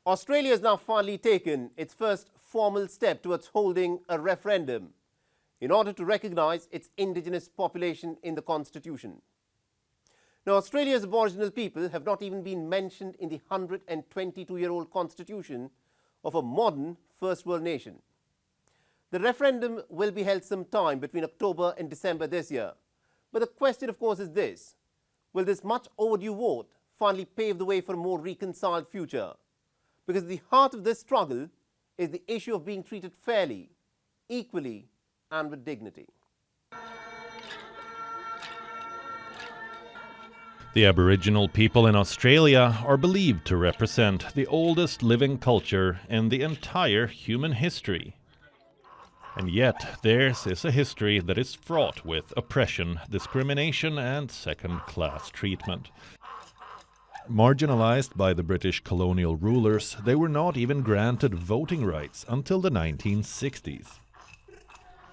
Australia has now finally taken its first formal step towards holding a referendum in order to recognise its indigenous population in the constitution. Now, Australia's aboriginal people have not even been mentioned in the 122-year-old constitution of a modern first world nation. The referendum will be held sometime between October and December this year. But the question, of course, is this: will this much overdue vote finally pave the way for a more reconciled future? Because at the heart of this struggle is the issue of being treated fairly, equally, and with dignity. The Aboriginal people in Australia are believed to represent the oldest living culture in the entire human history. And yet, theirs is a history that is fraught with oppression, discrimination, and second-class treatment. Marginalized by the British colonial rulers, they were not even granted voting rights until the 1960s.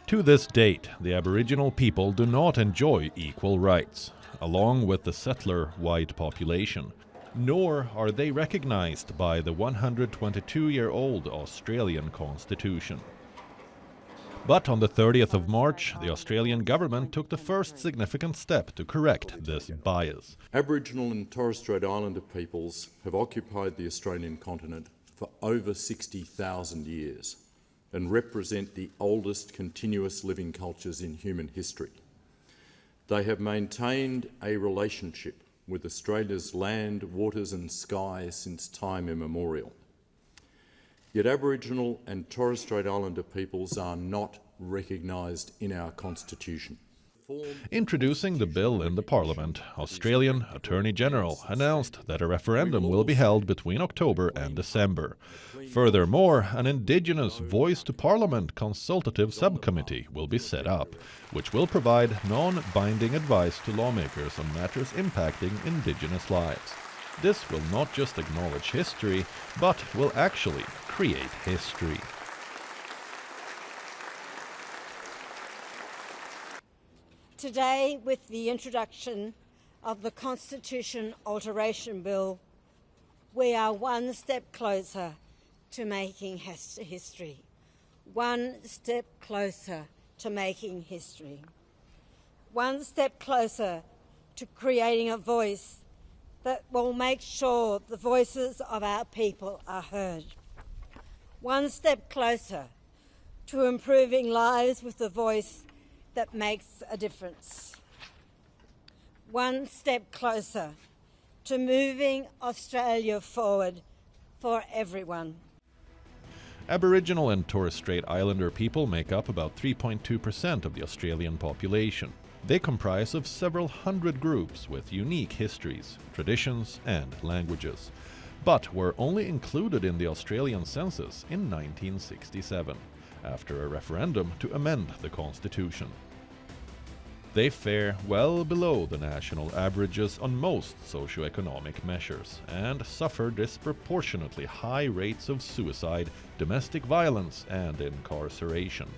To this date, the Aboriginal people do not enjoy equal rights, along with the settler white population, nor are they recognized by the 122-year-old Australian Constitution. But on the 30th of March, the Australian government took the first significant step to correct this bias. Aboriginal and Torres Strait Islander peoples have occupied the Australian continent for over 60,000 years and represent the oldest continuous living cultures in human history. They have maintained a relationship with Australia's land, waters and sky since time immemorial. Yet Aboriginal and Torres Strait Islander peoples are not recognised in our Constitution. Introducing the bill in the Parliament, Australian Attorney-General announced that a referendum will be held between October and December. Furthermore, an Indigenous Voice to Parliament consultative subcommittee will be set up, which will provide non-binding advice to lawmakers on matters impacting Indigenous lives. This will not just acknowledge history, but will actually create history. Today, with the introduction of the Constitution Alteration Bill, we are one step closer to making history. One step closer to making history. One step closer to creating a voice that will make sure the voices of our people are heard. One step closer to improving lives with a voice that makes a difference. One step closer to moving Australia forward for everyone. Aboriginal and Torres Strait Islander people make up about 3.2% of the Australian population. They comprise of several hundred groups with unique histories, traditions and languages, but were only included in the Australian census in 1967, after a referendum to amend the Constitution. They fare well below the national averages on most socioeconomic measures and suffer disproportionately high rates of suicide, domestic violence and incarceration.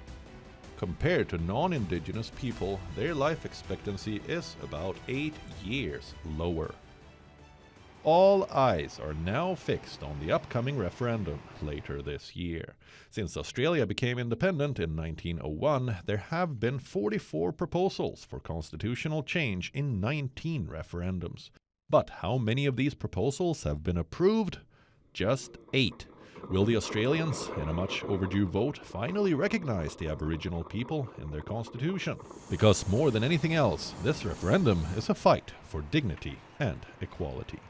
Compared to non-Indigenous people, their life expectancy is about 8 years lower. All eyes are now fixed on the upcoming referendum later this year. Since Australia became independent in 1901, there have been 44 proposals for constitutional change in 19 referendums. But how many of these proposals have been approved? Just 8. Will the Australians, in a much overdue vote, finally recognize the Aboriginal people in their constitution? Because more than anything else, this referendum is a fight for dignity and equality.